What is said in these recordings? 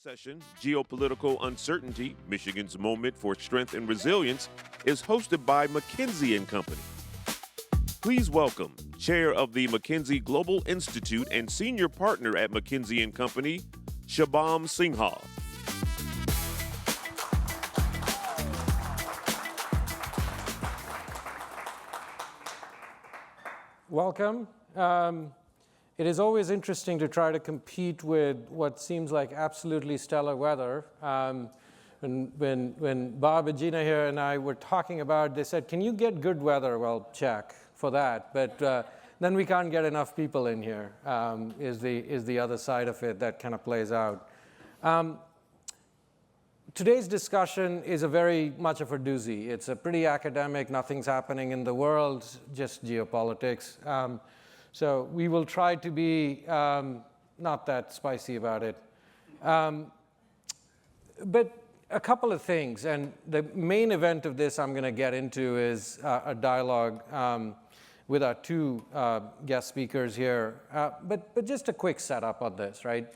Session, Geopolitical Uncertainty, Michigan's Moment for Strength and Resilience, is hosted by McKinsey & Company. Please welcome Chair of the McKinsey Global Institute and Senior Partner at McKinsey & Company, Shubham Singhal. Welcome. It is always interesting to try to compete with what seems like absolutely stellar weather. When Bob and Gina here and I were talking about, they said, can you get good weather? Well, check for that. But then we can't get enough people in here, is the other side of it that kind of plays out. Today's discussion is a very much of a doozy. It's a pretty academic, nothing's happening in the world, just geopolitics. So we will try to be not that spicy about it. But a couple of things, and the main event of this I'm going to get into is a dialogue with our two guest speakers here. But just a quick setup on this, right?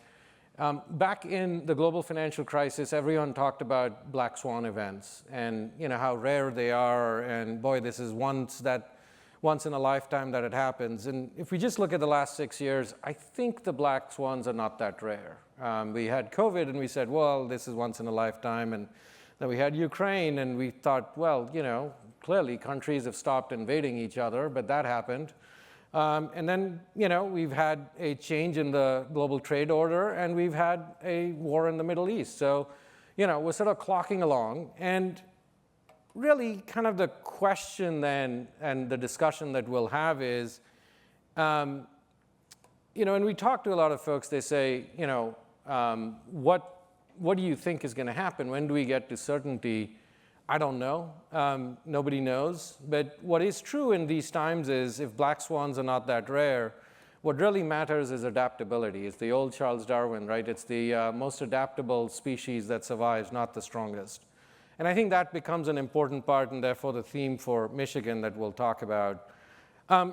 Back in the global financial crisis, everyone talked about black swan events and how rare they are, and boy, this is once in a lifetime that it happens. And if we just look at the last 6 years, I think the black swans are not that rare. We had COVID and we said, well, this is once in a lifetime. And then we had Ukraine and we thought, well, clearly countries have stopped invading each other, but that happened. And then, we've had a change in the global trade order and we've had a war in the Middle East. So, we're sort of clocking along. And really, kind of the question then, and the discussion that we'll have is, when we talk to a lot of folks, they say, what do you think is going to happen? When do we get to certainty? I don't know. Nobody knows. But what is true in these times is, if black swans are not that rare, what really matters is adaptability. It's the old Charles Darwin, right? It's the most adaptable species that survives, not the strongest. And I think that becomes an important part, and therefore the theme for Michigan that we'll talk about.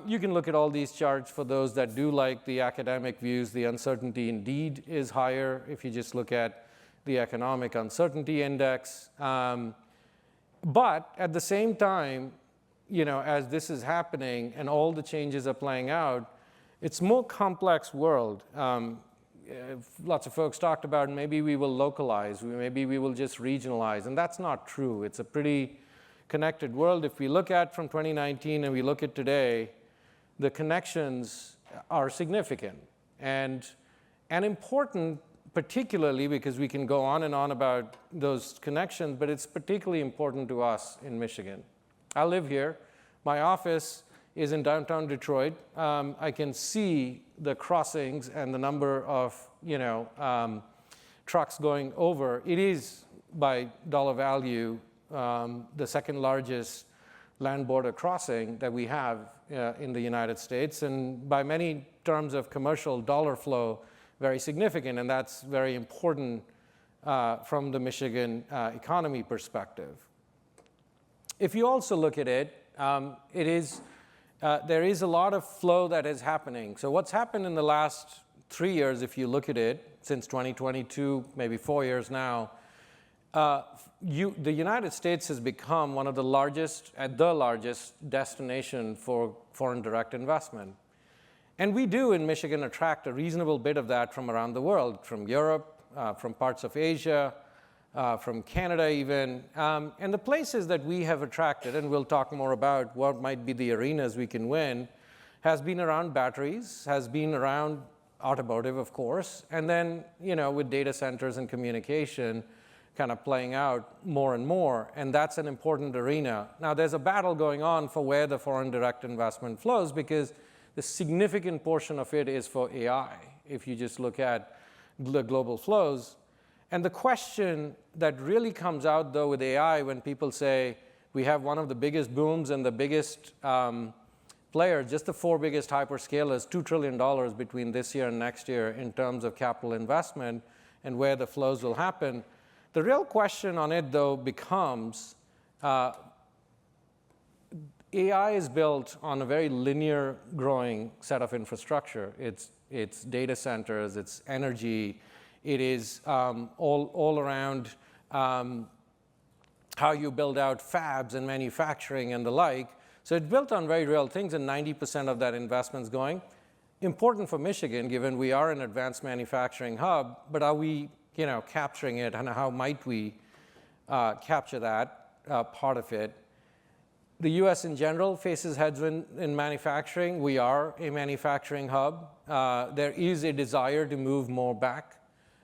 You can look at all these charts for those that do like the academic views. The uncertainty indeed is higher if you just look at the economic uncertainty index. But at the same time, as this is happening and all the changes are playing out, it's a more complex world. Lots of folks talked about maybe we will localize, maybe we will just regionalize, and that's not true. It's a pretty connected world. If we look at from 2019 and we look at today, the connections are significant and important, particularly because we can go on and on about those connections, but it's particularly important to us in Michigan. I live here. My office is in downtown Detroit. I can see the crossings and the number of trucks going over. It is, by dollar value, the second largest land border crossing that we have in the United States, and by many terms of commercial dollar flow, very significant, and that's very important from the Michigan economy perspective. If you also look at it, there is a lot of flow that is happening. So what's happened in the last 3 years, if you look at it, since 2022, maybe 4 years now, the United States has become one of the largest destination for foreign direct investment. And we do in Michigan attract a reasonable bit of that from around the world, from Europe, from parts of Asia, from Canada even. And the places that we have attracted, and we'll talk more about what might be the arenas we can win, has been around batteries, has been around automotive, of course, and then, with data centers and communication kind of playing out more and more, and that's an important arena. Now, there's a battle going on for where the foreign direct investment flows, because the significant portion of it is for AI, if you just look at the global flows. And the question that really comes out, though, with AI, when people say we have one of the biggest booms and the biggest players, just the 4 biggest hyperscalers, $2 trillion between this year and next year in terms of capital investment and where the flows will happen. The real question on it, though, becomes AI is built on a very linear growing set of infrastructure. It's data centers, it's energy, It is all around how you build out fabs and manufacturing and the like. So it's built on very real things, and 90% of that investment is going. Important for Michigan, given we are an advanced manufacturing hub, but are we capturing it, and how might we capture that part of it? The US in general faces headwinds in manufacturing. We are a manufacturing hub. There is a desire to move more back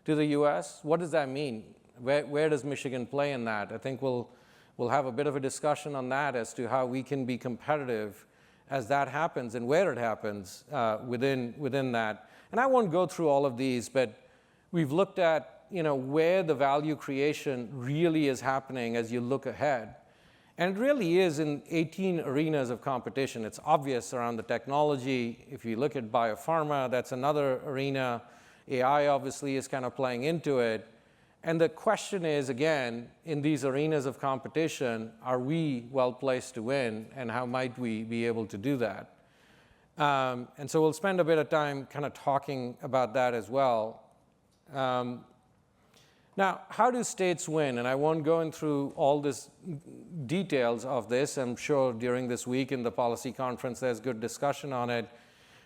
to the US. What does that mean? Where does Michigan play in that? I think we'll have a bit of a discussion on that as to how we can be competitive as that happens and where it happens within that. And I won't go through all of these, but we've looked at where the value creation really is happening as you look ahead. And it really is in 18 arenas of competition. It's obvious around the technology. If you look at biopharma, that's another arena. AI obviously is kind of playing into it. And the question is, again, in these arenas of competition, are we well placed to win, and how might we be able to do that? And so we'll spend a bit of time kind of talking about that as well. Now, how do states win? And I won't go through all these details of this. I'm sure during this week in the policy conference, there's good discussion on it.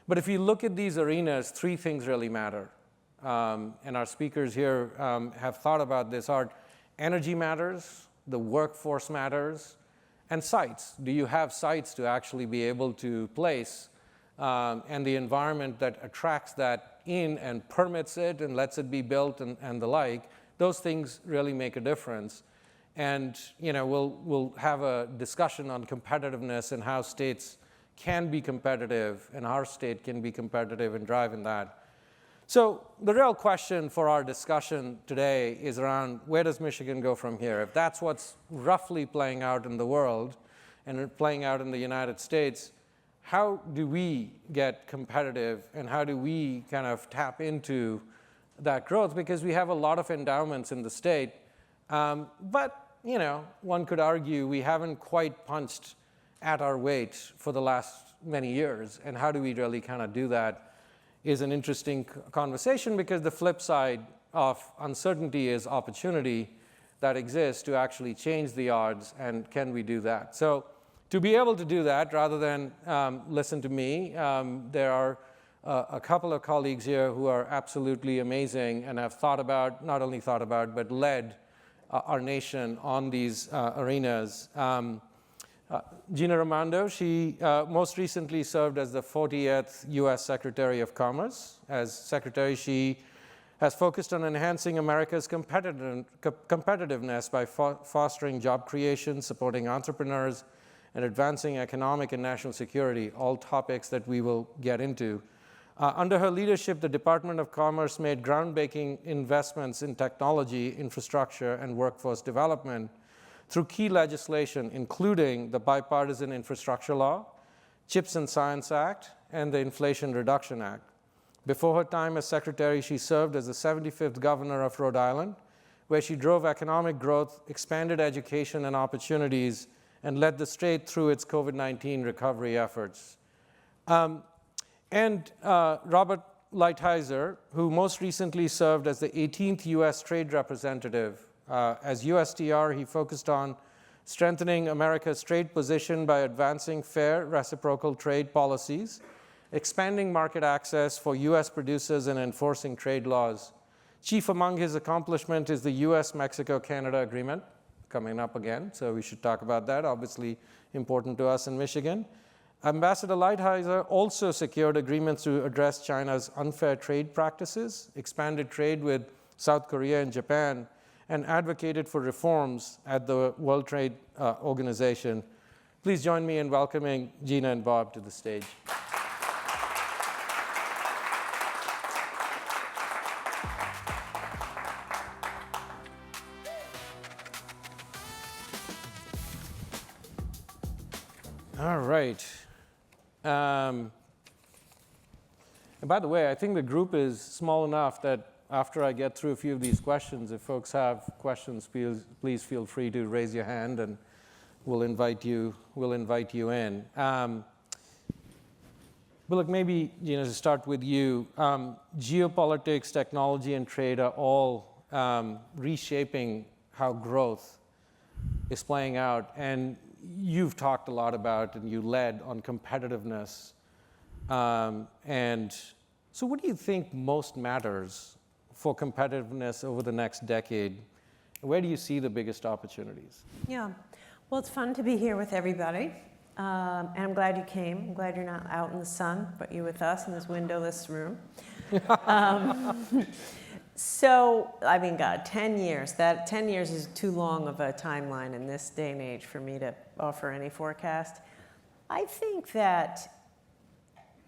But if you look at these arenas, three things really matter. And our speakers here have thought about this. Energy matters, the workforce matters, and sites. Do you have sites to actually be able to place, and the environment that attracts that in and permits it and lets it be built and the like? Those things really make a difference. And we'll have a discussion on competitiveness and how states can be competitive, and our state can be competitive in driving that. So the real question for our discussion today is around, where does Michigan go from here? If that's what's roughly playing out in the world and playing out in the United States, how do we get competitive, and how do we kind of tap into that growth? Because we have a lot of endowments in the state, but one could argue we haven't quite punched at our weight for the last many years. And how do we really kind of do that is an interesting conversation, because the flip side of uncertainty is opportunity that exists to actually change the odds, and can we do that? So to be able to do that, rather than listen to me, there are a couple of colleagues here who are absolutely amazing and have not only thought about, but led our nation on these arenas. Gina Raimondo, she most recently served as the 40th U.S. Secretary of Commerce. As Secretary, she has focused on enhancing America's competitiveness by fostering job creation, supporting entrepreneurs, and advancing economic and national security, all topics that we will get into. Under her leadership, the Department of Commerce made groundbreaking investments in technology, infrastructure, and workforce development through key legislation, including the Bipartisan Infrastructure Law, CHIPS and Science Act, and the Inflation Reduction Act. Before her time as secretary, she served as the 75th governor of Rhode Island, where she drove economic growth, expanded education and opportunities, and led the state through its COVID-19 recovery efforts. And Robert Lighthizer, who most recently served as the 18th U.S. Trade Representative. As USTR, he focused on strengthening America's trade position by advancing fair reciprocal trade policies, expanding market access for U.S. producers, and enforcing trade laws. Chief among his accomplishments is the U.S.-Mexico-Canada Agreement, coming up again, so we should talk about that, obviously important to us in Michigan. Ambassador Lighthizer also secured agreements to address China's unfair trade practices, expanded trade with South Korea and Japan, and advocated for reforms at the World Trade Organization. Please join me in welcoming Gina and Bob to the stage. All right. And by the way, I think the group is small enough that after I get through a few of these questions, if folks have questions, please feel free to raise your hand, and we'll invite you in. But look, maybe, to start with you, geopolitics, technology, and trade are all reshaping how growth is playing out. And you've talked a lot about, and you led on competitiveness. And so what do you think most matters for competitiveness over the next decade? Where do you see the biggest opportunities? Yeah, well, it's fun to be here with everybody. And I'm glad you came. I'm glad you're not out in the sun, but you're with us in this windowless room. So, I mean, God, 10 years. 10 years is too long of a timeline in this day and age for me to offer any forecast. I think that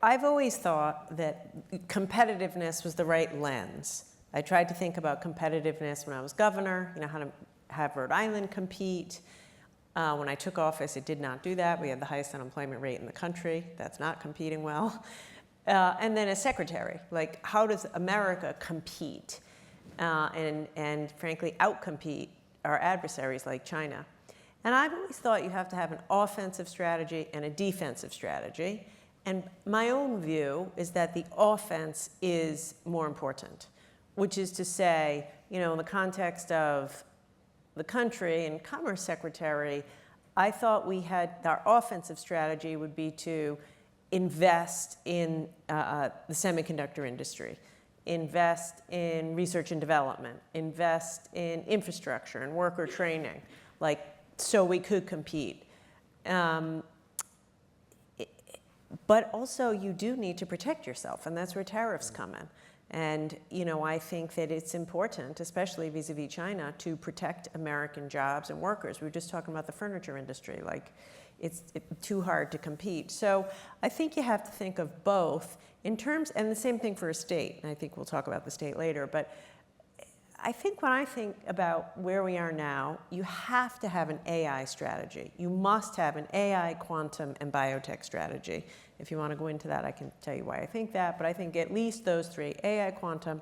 I've always thought that competitiveness was the right lens. I tried to think about competitiveness when I was governor, how to have Rhode Island compete. When I took office, it did not do that. We had the highest unemployment rate in the country. That's not competing well. And then as secretary, like, how does America compete and frankly outcompete our adversaries like China? And I've always thought you have to have an offensive strategy and a defensive strategy. And my own view is that the offense is more important, which is to say, in the context of the country and Commerce Secretary, I thought we had, our offensive strategy would be to invest in the semiconductor industry, invest in research and development, invest in infrastructure and worker training, so we could compete. But also you do need to protect yourself, and that's where tariffs come in. And, I think that it's important, especially vis-a-vis China, to protect American jobs and workers. We were just talking about the furniture industry, it's too hard to compete. So I think you have to think of both in terms, and the same thing for a state, and I think we'll talk about the state later, but I think when I think about where we are now, you have to have an AI strategy. You must have an AI, quantum, and biotech strategy. If you want to go into that, I can tell you why I think that, but I think at least those three, AI, quantum,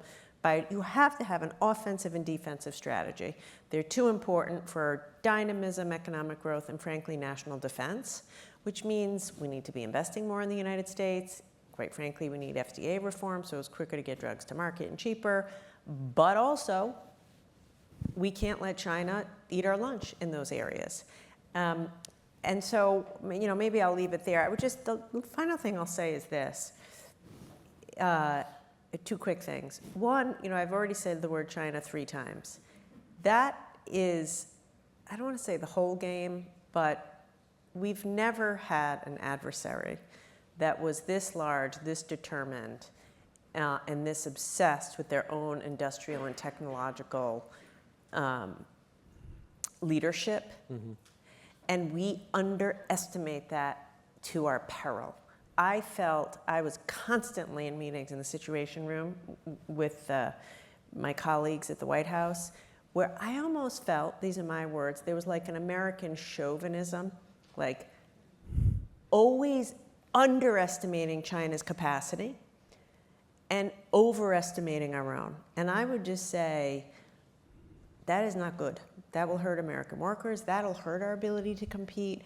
you have to have an offensive and defensive strategy. They're too important for dynamism, economic growth, and frankly, national defense, which means we need to be investing more in the United States. Quite frankly, we need FDA reform, so it's quicker to get drugs to market and cheaper. But also, we can't let China eat our lunch in those areas. And so, maybe I'll leave it there. The final thing I'll say is this. Two quick things. One, I've already said the word China 3 times. That is, I don't want to say the whole game, but we've never had an adversary that was this large, this determined, and this obsessed with their own industrial and technological leadership. Mm-hmm. And we underestimate that to our peril. I felt I was constantly in meetings in the Situation Room with my colleagues at the White House, where I almost felt, these are my words, there was like an American chauvinism, like always underestimating China's capacity and overestimating our own. And I would just say, that is not good. That will hurt American workers. That'll hurt our ability to compete.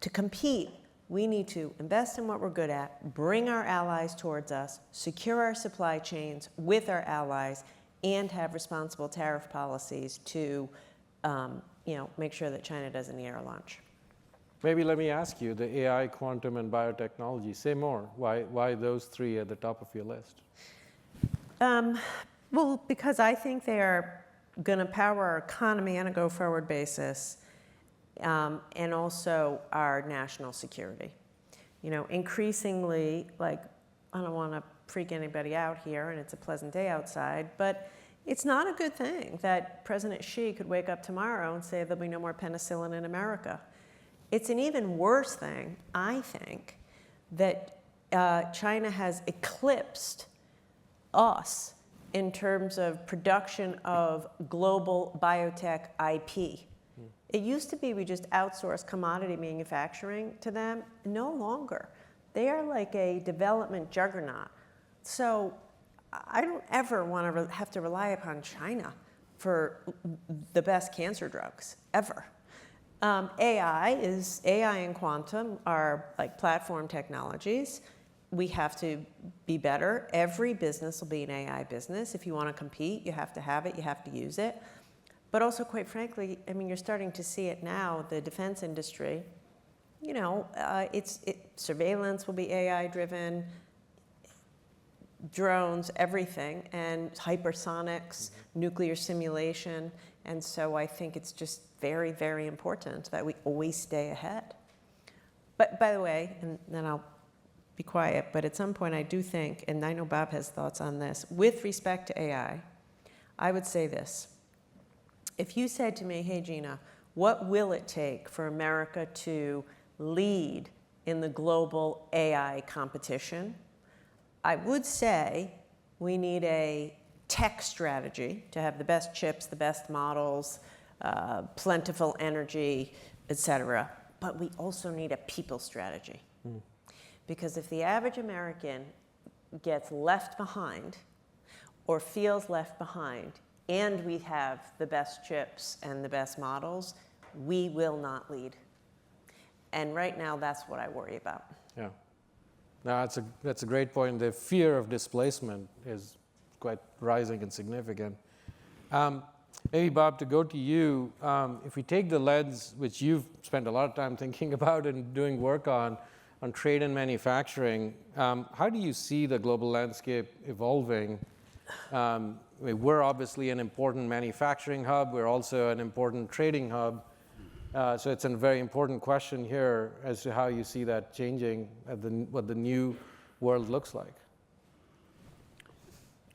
To compete, we need to invest in what we're good at, bring our allies towards us, secure our supply chains with our allies, and have responsible tariff policies to make sure that China doesn't eat our lunch. Maybe let me ask you, the AI, quantum, and biotechnology, say more. Why those 3 at the top of your list? Well, because I think they are going to power our economy on a go-forward basis, and also our national security. Increasingly, I don't want to freak anybody out here, and it's a pleasant day outside, but it's not a good thing that President Xi could wake up tomorrow and say there'll be no more penicillin in America. It's an even worse thing, I think, that China has eclipsed us in terms of production of global biotech IP. It used to be we just outsource commodity manufacturing to them. No longer. They are like a development juggernaut. So I don't ever want to have to rely upon China for the best cancer drugs, ever. AI and quantum are like platform technologies. we have to be better. Every business will be an AI business. If you want to compete, you have to have it, you have to use it. But also, quite frankly, I mean, you're starting to see it now, the defense industry, you know, surveillance will be AI-driven, drones, everything, and hypersonics, nuclear simulation. And so I think it's just very, very important that we always stay ahead. But by the way, and then I'll be quiet, but at some point I do think, and I know Bob has thoughts on this, with respect to AI, I would say this. If you said to me, hey, Gina, what will it take for America to lead in the global AI competition? I would say we need a tech strategy to have the best chips, the best models, plentiful energy, et cetera. But we also need a people strategy. Because if the average American gets left behind or feels left behind, and we have the best chips and the best models, we will not lead. And right now, that's what I worry about. Yeah. No, that's a great point. The fear of displacement is quite rising and significant. Maybe, Bob, to go to you, if we take the lens, which you've spent a lot of time thinking about and doing work on trade and manufacturing, how do you see the global landscape evolving? We're obviously an important manufacturing hub. We're also an important trading hub. So it's a very important question here as to how you see that changing, what the new world looks like.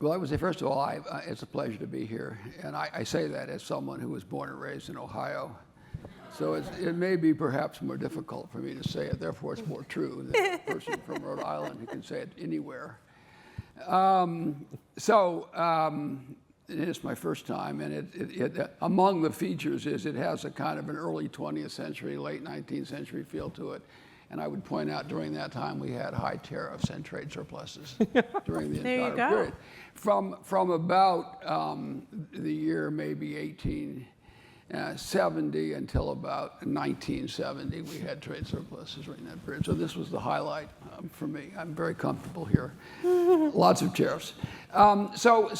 Well, I would say, first of all, it's a pleasure to be here. And I say that as someone who was born and raised in Ohio. So it may be perhaps more difficult for me to say it. Therefore, it's more true than a person from Rhode Island who can say it anywhere. It is my first time, and among the features is it has a kind of an early 20th century, late 19th century feel to it. And I would point out during that time we had high tariffs and trade surpluses during the entire period. From about the year maybe 1870 until about 1970, we had trade surpluses during that period. So this was the highlight for me. I'm very comfortable here. Lots of tariffs. So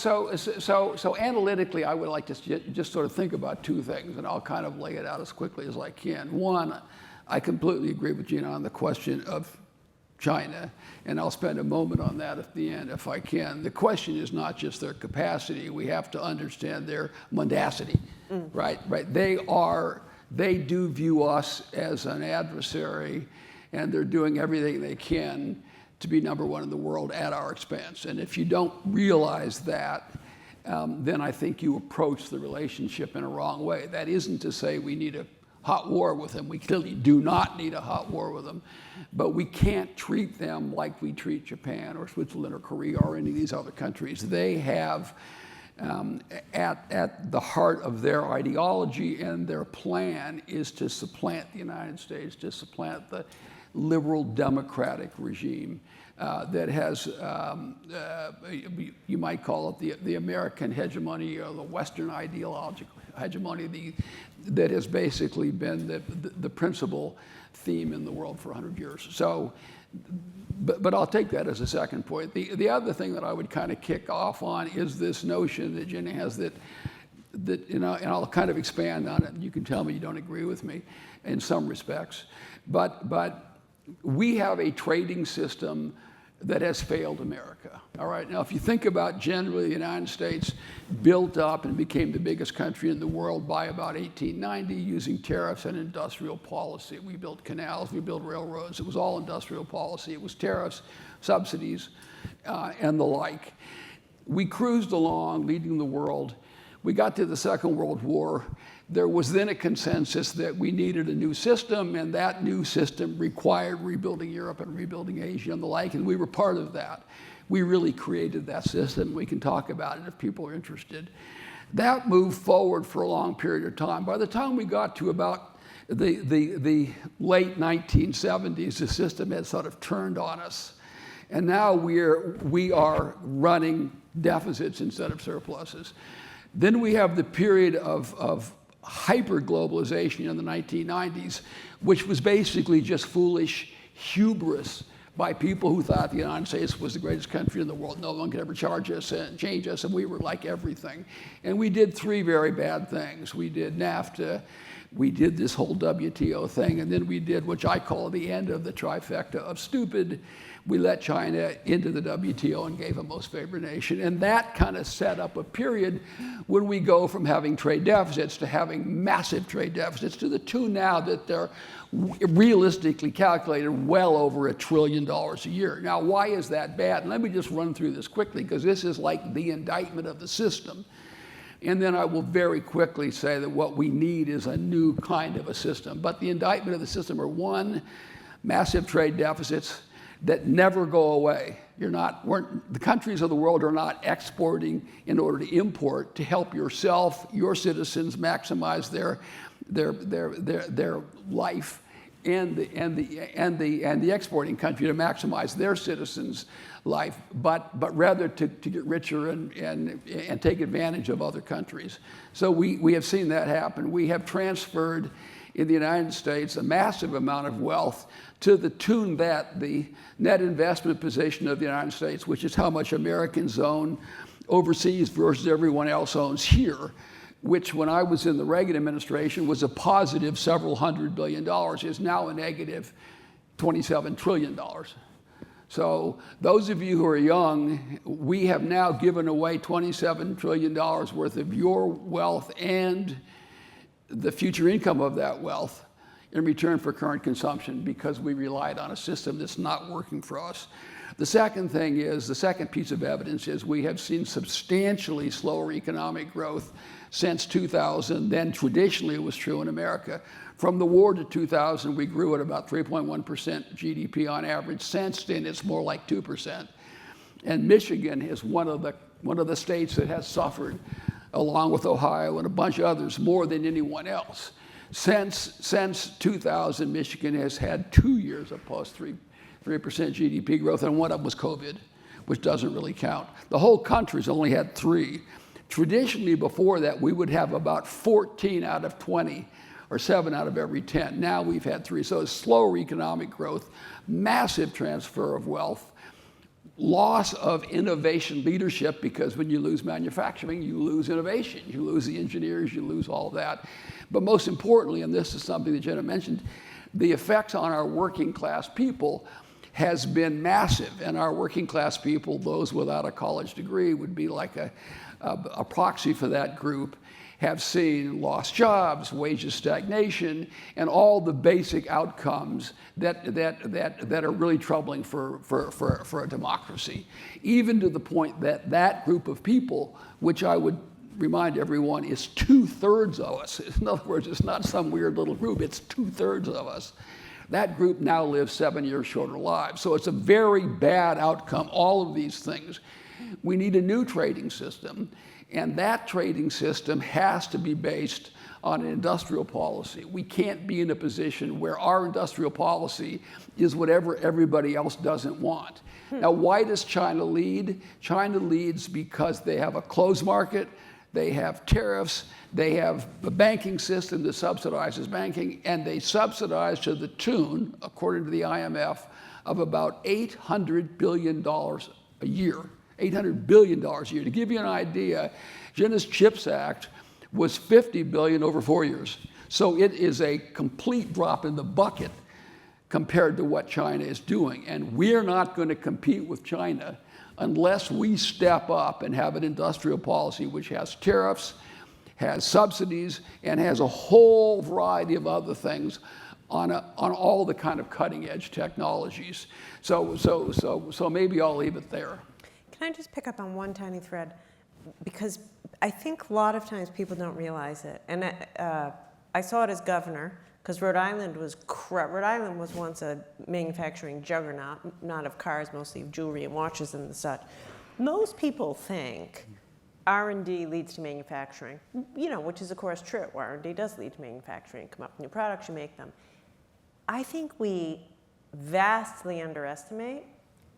analytically, I would like to just sort of think about two things, and I'll kind of lay it out as quickly as I can. One, I completely agree with Gina on the question of China, and I'll spend a moment on that at the end if I can. The question is not just their capacity. We have to understand their mendacity, right? They do view us as an adversary, and they're doing everything they can to be number one in the world at our expense. And if you don't realize that, then I think you approach the relationship in a wrong way. That isn't to say we need a hot war with them. We clearly do not need a hot war with them, but we can't treat them like we treat Japan or Switzerland or Korea or any of these other countries. They have at the heart of their ideology and their plan is to supplant the United States, to supplant the liberal democratic regime that has, you might call it the American hegemony or the Western ideological hegemony that has basically been the principal theme in the world for 100 years. So, but I'll take that as a second point. The other thing that I would kind of kick off on is this notion that Gina has that you know, and I'll kind of expand on it. You can tell me you don't agree with me in some respects, but we have a trading system that has failed America. All right, now if you think about generally the United States built up and became the biggest country in the world by about 1890 using tariffs and industrial policy. We built canals, we built railroads, it was all industrial policy. It was tariffs, subsidies, and the like. We cruised along, leading the world. We got to the Second World War. There was then a consensus that we needed a new system, and that new system required rebuilding Europe and rebuilding Asia and the like, and we were part of that. We really created that system. We can talk about it if people are interested. That moved forward for a long period of time. By the time we got to about the late 1970s, the system had sort of turned on us. And now we are running deficits instead of surpluses. Then we have the period of hyper-globalization in the 1990s, which was basically just foolish hubris by people who thought the United States was the greatest country in the world. No one could ever charge us and change us, and we were like everything. And we did three very bad things. We did NAFTA, we did this whole WTO thing, and then we did what I call the end of the trifecta of stupid. We let China into the WTO and gave a most favored nation. And that kind of set up a period when we go from having trade deficits to having massive trade deficits to the tune now that they're realistically calculated well over $1 trillion a year. Now, why is that bad? And let me just run through this quickly, because this is like the indictment of the system. And then I will very quickly say that what we need is a new kind of a system. But the indictment of the system are, one, massive trade deficits that never go away. The countries of the world are not exporting in order to import to help yourself, your citizens maximize their life, and the exporting country to maximize their citizens' life, but rather to get richer and take advantage of other countries. So we have seen that happen. We have transferred in the United States a massive amount of wealth to the tune that the net investment position of the United States, which is how much Americans own overseas versus everyone else owns here, which when I was in the Reagan administration was a positive several $100 billion, is now a negative $27 trillion. So those of you who are young, we have now given away $27 trillion worth of your wealth and the future income of that wealth in return for current consumption, because we relied on a system that's not working for us. The second thing is, the second piece of evidence is we have seen substantially slower economic growth since 2000 than traditionally was true in America. From the war to 2000, we grew at about 3.1% GDP on average. Since then, it's more like 2%. And Michigan is one of the states that has suffered, along with Ohio and a bunch of others, more than anyone else. Since 2000, Michigan has had 2 years of plus 3% GDP growth, and one of them was COVID, which doesn't really count. The whole country's only had 3. Traditionally, before that, we would have about 14 out of 20, or 7 out of every 10. Now we've had 3. So it's slower economic growth, massive transfer of wealth, loss of innovation leadership, because when you lose manufacturing, you lose innovation, you lose the engineers, you lose all that. But most importantly, and this is something that Gina mentioned, the effects on our working class people has been massive. And our working class people, those without a college degree, would be like a proxy for that group, have seen lost jobs, wages stagnation, and all the basic outcomes that are really troubling for a democracy. Even to the point that that group of people, which I would remind everyone is 2/3 of us. In other words, it's not some weird little group, it's 2/3 of us. That group now lives 7 years shorter lives. So it's a very bad outcome, all of these things. We need a new trading system, and that trading system has to be based on an industrial policy. We can't be in a position where our industrial policy is whatever everybody else doesn't want. Now, why does China lead? China leads because they have a closed market, they have tariffs, they have a banking system that subsidizes banking, and they subsidize to the tune, according to the IMF, of about $800 billion a year. $800 billion a year. To give you an idea, Gina's CHIPS Act was $50 billion over 4 years. So it is a complete drop in the bucket compared to what China is doing. And we're not going to compete with China unless we step up and have an industrial policy which has tariffs, has subsidies, and has a whole variety of other things on all the kind of cutting edge technologies. So maybe I'll leave it there. Can I just pick up on one tiny thread? Because I think a lot of times people don't realize it. And I saw it as governor, because Rhode Island was once a manufacturing juggernaut, not of cars, mostly of jewelry and watches and such. Most people think R&D leads to manufacturing, which is of course true. R&D does lead to manufacturing. Come up with new products, you make them. I think we vastly underestimate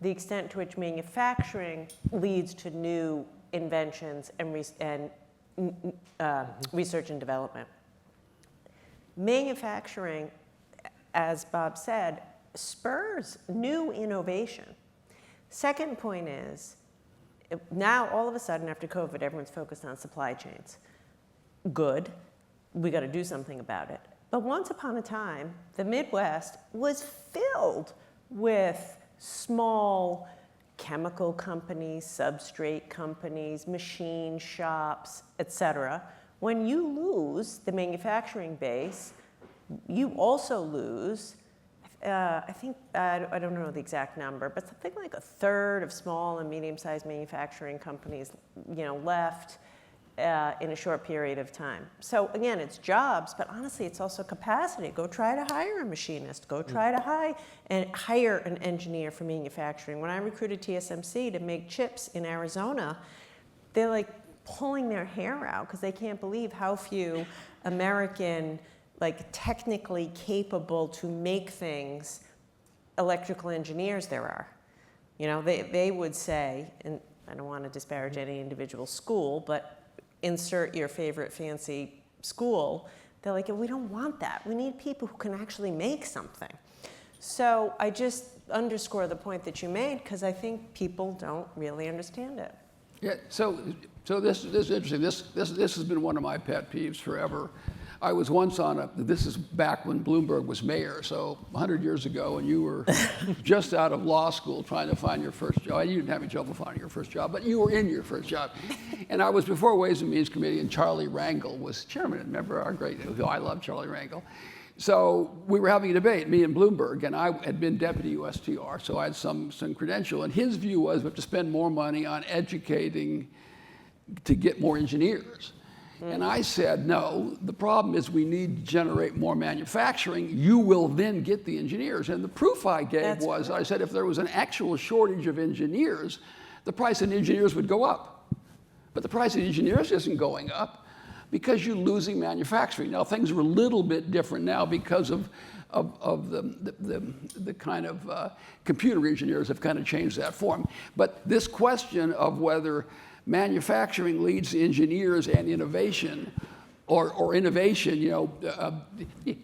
the extent to which manufacturing leads to new inventions and research and development. Manufacturing, as Bob said, spurs new innovation. Second point is, now all of a sudden after COVID, everyone's focused on supply chains. Good, we got to do something about it. But once upon a time, the Midwest was filled with small chemical companies, substrate companies, machine shops, et cetera. When you lose the manufacturing base, you also lose, I think, I don't know the exact number, but something like a third of small and medium-sized manufacturing companies, left in a short period of time. So again, it's jobs, but honestly, it's also capacity. Go try to hire a machinist. Go try to hire an engineer for manufacturing. When I recruited TSMC to make chips in Arizona, they're like pulling their hair out because they can't believe how few American, technically capable to make things electrical engineers there are. They would say, and I don't want to disparage any individual school, but insert your favorite fancy school, they're like, we don't want that. We need people who can actually make something. So I just underscore the point that you made because I think people don't really understand it. Yeah, so this is interesting. This has been one of my pet peeves forever. I was once this is back when Bloomberg was mayor, so 100 years ago, and you were just out of law school trying to find your first job. You didn't have any trouble finding your first job, but you were in your first job. And I was before Ways and Means Committee, and Charlie Rangel was chairman. Remember our great, I love Charlie Rangel. So we were having a debate, me and Bloomberg, and I had been deputy USTR, so I had some credential. And his view was we have to spend more money on educating to get more engineers. And I said, no, the problem is we need to generate more manufacturing. You will then get the engineers. And the proof I gave was, I said, if there was an actual shortage of engineers, the price of engineers would go up. But the price of engineers isn't going up because you're losing manufacturing. Now, things are a little bit different now because of the kind of computer engineers have kind of changed that form. But this question of whether manufacturing leads to engineers and innovation, or innovation,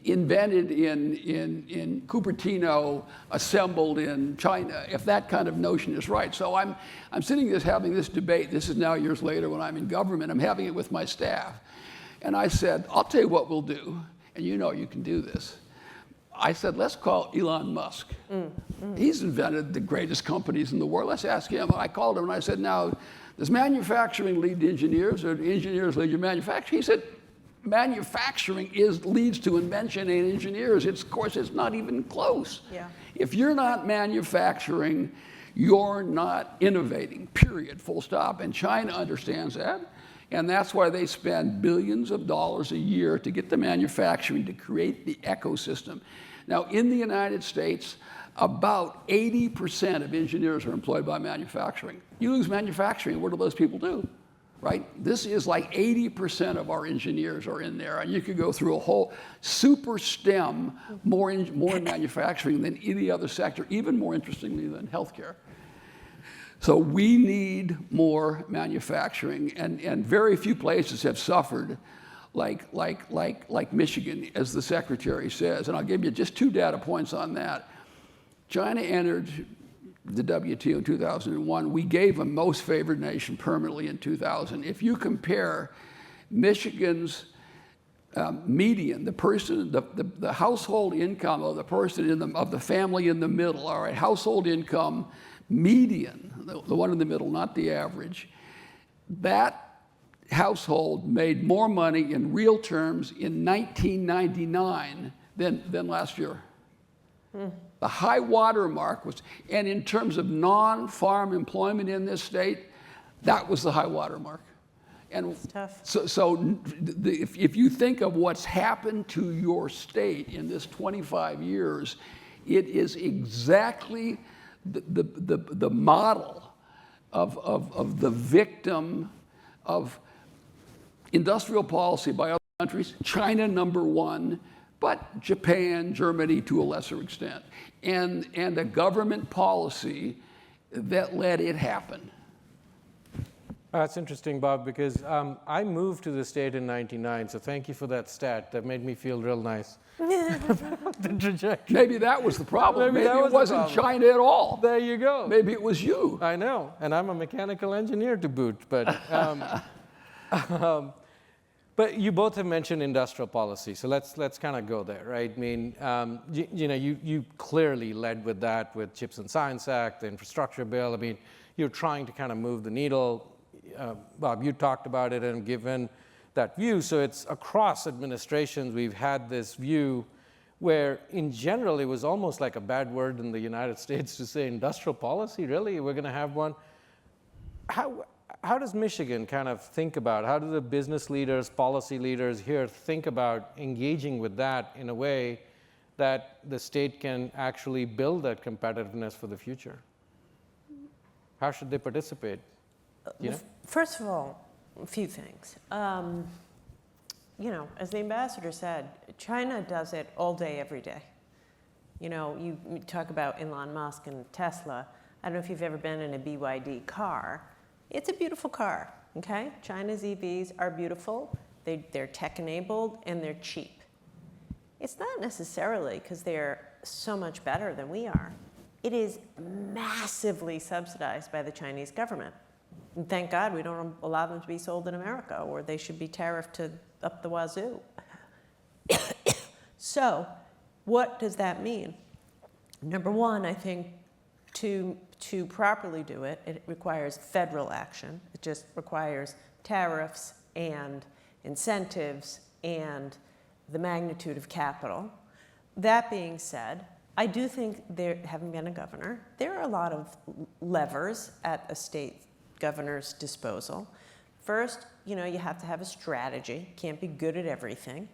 invented in Cupertino, assembled in China, if that kind of notion is right. So I'm sitting having this debate. This is now years later when I'm in government. I'm having it with my staff. And I said, I'll tell you what we'll do, and you can do this. I said, let's call Elon Musk. He's invented the greatest companies in the world. Let's ask him. I called him and I said, now, does manufacturing lead to engineers, or do engineers lead to manufacturing? He said, manufacturing leads to invention and engineers. Of course, it's not even close. Yeah. If you're not manufacturing, you're not innovating, period, full stop. And China understands that. And that's why they spend billions of dollars a year to get the manufacturing to create the ecosystem. Now, in the United States, about 80% of engineers are employed by manufacturing. You lose manufacturing, what do those people do? Right? This is like 80% of our engineers are in there, and you could go through a whole super STEM, more in manufacturing than any other sector, even more interestingly than healthcare. So we need more manufacturing, and very few places have suffered like Michigan, as the secretary says. And I'll give you just 2 data points on that. China entered the WTO in 2001. We gave them most favored nation permanently in 2000. If you compare Michigan's median, the household income of the person of the family in the middle, all right, household income median, the one in the middle, not the average, that household made more money in real terms in 1999 than last year. The high water mark was, and in terms of non-farm employment in this state, that was the high water mark. And it's tough. So if you think of what's happened to your state in this 25 years, it is exactly the model of the victim of industrial policy by other countries, China #1, but Japan, Germany to a lesser extent, and a government policy that let it happen. That's interesting, Bob, because I moved to the state in '99, so thank you for that stat. That made me feel real nice about the trajectory. Maybe that was the problem. Maybe that it was the wasn't problem. China at all. There you go. Maybe it was you. I know, and I'm a mechanical engineer to boot, but but you both have mentioned industrial policy, so let's kind of go there, right? I mean, you clearly led with that with Chips and Science Act, the infrastructure bill. I mean, you're trying to kind of move the needle. Bob, you talked about it and given that view. So it's across administrations, we've had this view where in general, it was almost like a bad word in the United States to say industrial policy, really? We're going to have one? How does Michigan kind of think about, how do the business leaders, policy leaders here think about engaging with that in a way that the state can actually build that competitiveness for the future? How should they participate? You know? First of all, a few things. As the ambassador said, China does it all day, every day. You talk about Elon Musk and Tesla. I don't know if you've ever been in a BYD car. It's a beautiful car, okay? China's EVs are beautiful. They're tech-enabled, and they're cheap. It's not necessarily because they're so much better than we are. It is massively subsidized by the Chinese government. And thank God we don't allow them to be sold in America, or they should be tariffed to up the wazoo. So what does that mean? Number one, I think to properly do it, it requires federal action. It just requires tariffs and incentives and the magnitude of capital. That being said, I do think having been a governor, there are a lot of levers at a state governor's disposal. First, you have to have a strategy. Can't be good at everything.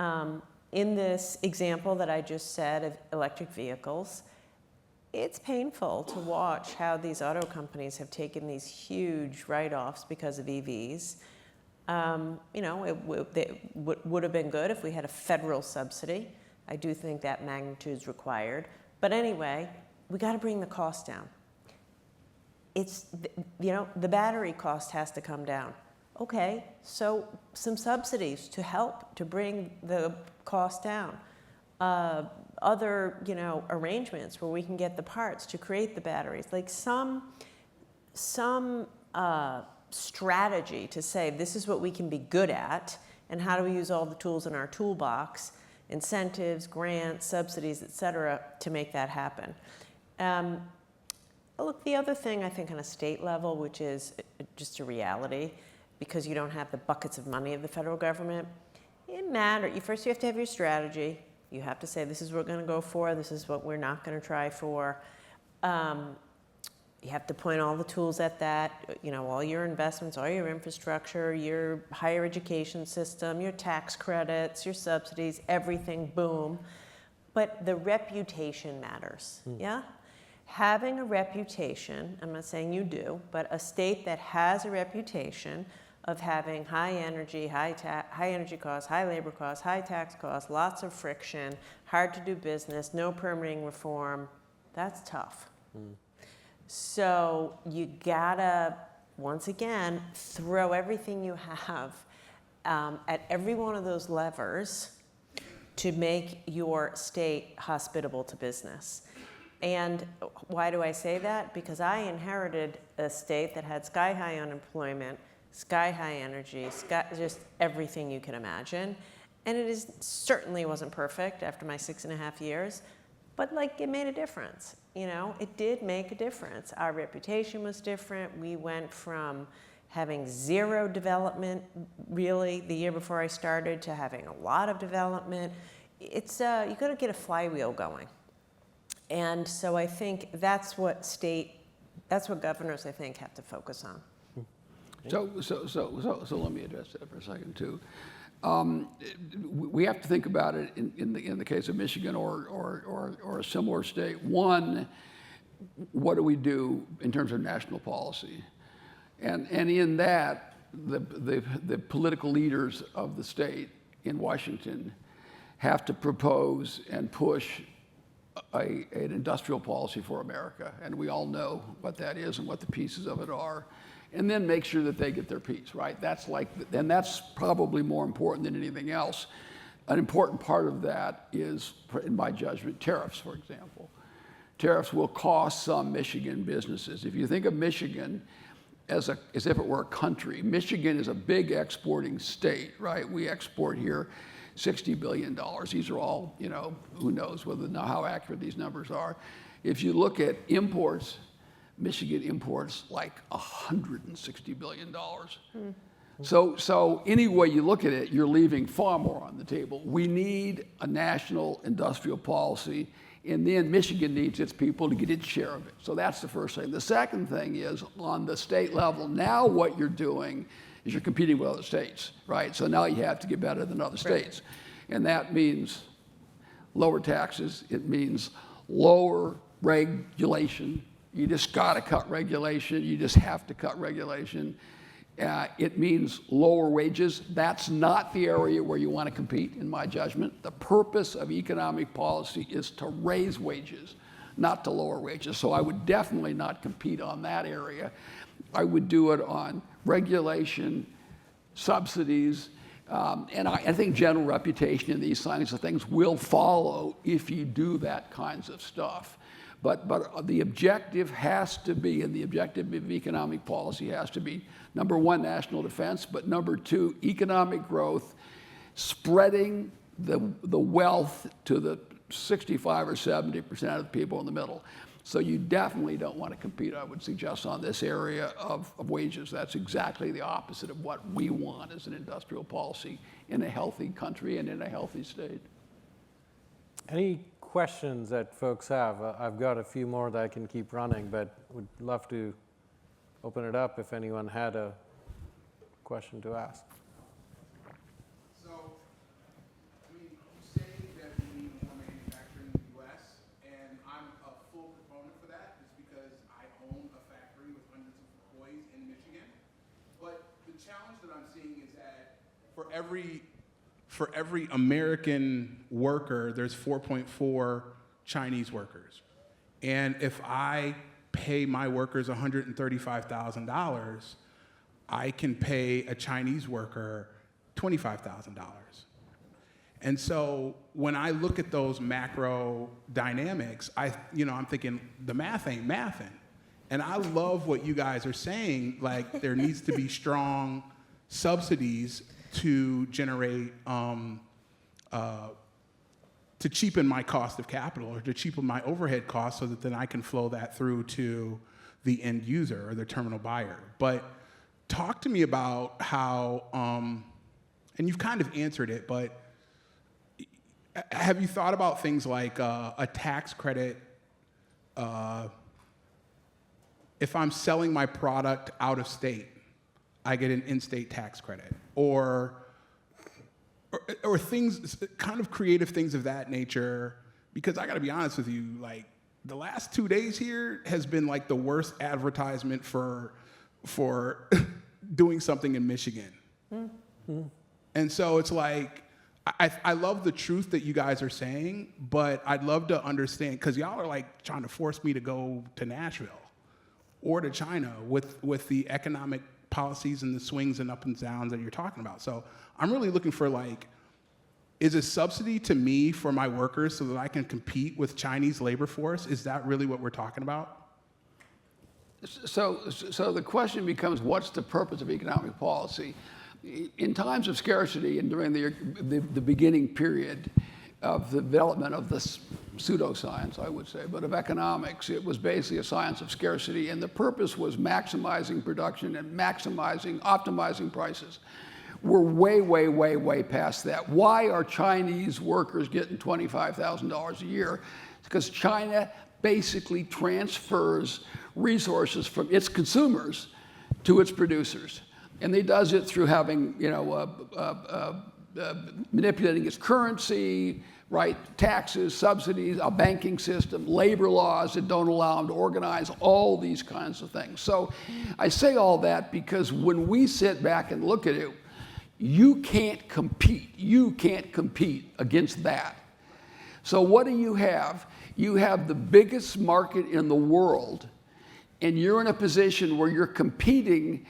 In this example that I just said of electric vehicles, it's painful to watch how these auto companies have taken these huge write-offs because of EVs. It would have been good if we had a federal subsidy. I do think that magnitude is required. But anyway, we got to bring the cost down. The battery cost has to come down. Okay, so some subsidies to help to bring the cost down. Other, arrangements where we can get the parts to create the batteries, like some strategy to say this is what we can be good at, and how do we use all the tools in our toolbox, incentives, grants, subsidies, et cetera, to make that happen. Look, the other thing I think on a state level, which is just a reality, because you don't have the buckets of money of the federal government, it matters. First, you have to have your strategy. You have to say, this is what we're going to go for. This is what we're not going to try for. You have to point all the tools at that, all your investments, all your infrastructure, your higher education system, your tax credits, your subsidies, everything, boom. But the reputation matters, yeah? Having a reputation, I'm not saying you do, but a state that has a reputation of having high energy costs, high labor costs, high tax costs, lots of friction, hard to do business, no permitting reform, that's tough. So you gotta, once again, throw everything you have at every one of those levers to make your state hospitable to business. And why do I say that? Because I inherited a state that had sky-high unemployment, sky-high energy, just everything you can imagine. And it certainly wasn't perfect after my 6.5 years, but it made a difference. It did make a difference. Our reputation was different. We went from having zero development, really, the year before I started, to having a lot of development. It's you got to get a flywheel going. And so I think that's what governors, I think, have to focus on. So let me address that for a second too. We have to think about it in the case of Michigan or a similar state. One, what do we do in terms of national policy? And in that, the political leaders of the state in Washington have to propose and push an industrial policy for America. And we all know what that is and what the pieces of it are. and then make sure that they get their piece, right? And that's probably more important than anything else. An important part of that is, in my judgment, tariffs, for example. Tariffs will cost some Michigan businesses. If you think of Michigan as if it were a country, Michigan is a big exporting state, right? We export here $60 billion. These are all, who knows how accurate these numbers are. If you look at imports, Michigan imports like $160 billion. So any way you look at it, you're leaving far more on the table. We need a national industrial policy, and then Michigan needs its people to get its share of it. So that's the first thing. The second thing is, on the state level, now what you're doing is you're competing with other states, right? So now you have to get better than other states. And that means lower taxes. It means lower regulation. You just got to cut regulation. You just have to cut regulation. It means lower wages. That's not the area where you want to compete, in my judgment. The purpose of economic policy is to raise wages, not to lower wages. So I would definitely not compete on that area. I would do it on regulation, subsidies, and I think general reputation and these kinds of things will follow if you do that kinds of stuff. But the objective has to be, and the objective of economic policy has to be, number one, national defense, but number two, economic growth, spreading the wealth to the 65 or 70% of the people in the middle. So you definitely don't want to compete, I would suggest, on this area of wages. That's exactly the opposite of what we want as an industrial policy in a healthy country and in a healthy state. Any questions that folks have? I've got a few more that I can keep running, but would love to open it up if anyone had a question to ask. So, you say that we need more manufacturing in the U.S., and I'm a full proponent for that, just because I own a factory with hundreds of employees in Michigan. But the challenge that I'm seeing is that for every American worker, there's 4.4 Chinese workers. And if I pay my workers $135,000, I can pay a Chinese worker $25,000. And so when I look at those macro dynamics, I'm thinking the math ain't mathing. And I love what you guys are saying, like there needs to be strong subsidies to generate, to cheapen my cost of capital or to cheapen my overhead costs so that then I can flow that through to the end user or the terminal buyer. But talk to me about how, and you've kind of answered it, but have you thought about things like a tax credit if I'm selling my product out of state, I get an in-state tax credit, or things, kind of creative things of that nature, because I gotta be honest with you, like the last 2 days here has been like the worst advertisement for doing something in Michigan. Mm-hmm. And so it's like, I love the truth that you guys are saying, but I'd love to understand, because y'all are like trying to force me to go to Nashville or to China with the economic policies and the swings and up and downs that you're talking about. So I'm really looking for is a subsidy to me for my workers so that I can compete with Chinese labor force? Is that really what we're talking about? So the question becomes, what's the purpose of economic policy? In times of scarcity and during the beginning period of the development of this pseudoscience, I would say, but of economics, it was basically a science of scarcity, and the purpose was maximizing production and optimizing prices. We're way past that. Why are Chinese workers getting $25,000 a year? Because China basically transfers resources from its consumers to its producers. And he does it through having, manipulating its currency, right? Taxes, subsidies, a banking system, labor laws that don't allow them to organize, all these kinds of things. So I say all that because when we sit back and look at it, you can't compete. You can't compete against that. So what do you have? You have the biggest market in the world and you're in a position where you're competing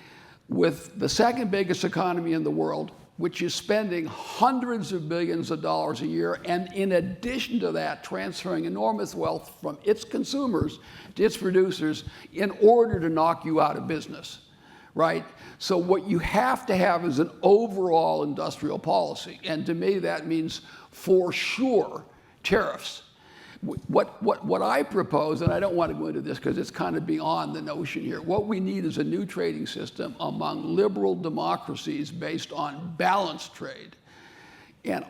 with the second biggest economy in the world, which is spending hundreds of billions of dollars a year, and in addition to that, transferring enormous wealth from its consumers to its producers in order to knock you out of business, right? So what you have to have is an overall industrial policy, and to me that means for sure tariffs. What I propose, and I don't want to go into this because it's kind of beyond the notion here, what we need is a new trading system among liberal democracies based on balanced trade. And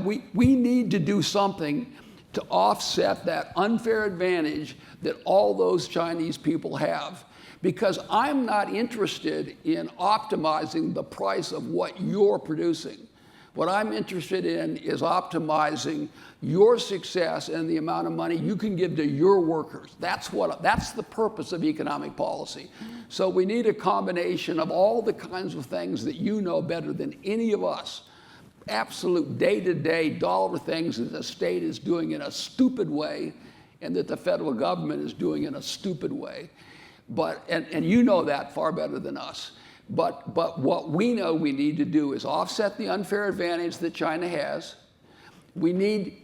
we need to do something to offset that unfair advantage that all those Chinese people have. Because I'm not interested in optimizing the price of what you're producing. What I'm interested in is optimizing your success and the amount of money you can give to your workers. That's the purpose of economic policy. So we need a combination of all the kinds of things that you know better than any of us. Absolute day-to-day dollar things that the state is doing in a stupid way and that the federal government is doing in a stupid way. And you know that far better than us. But what we know we need to do is offset the unfair advantage that China has. We need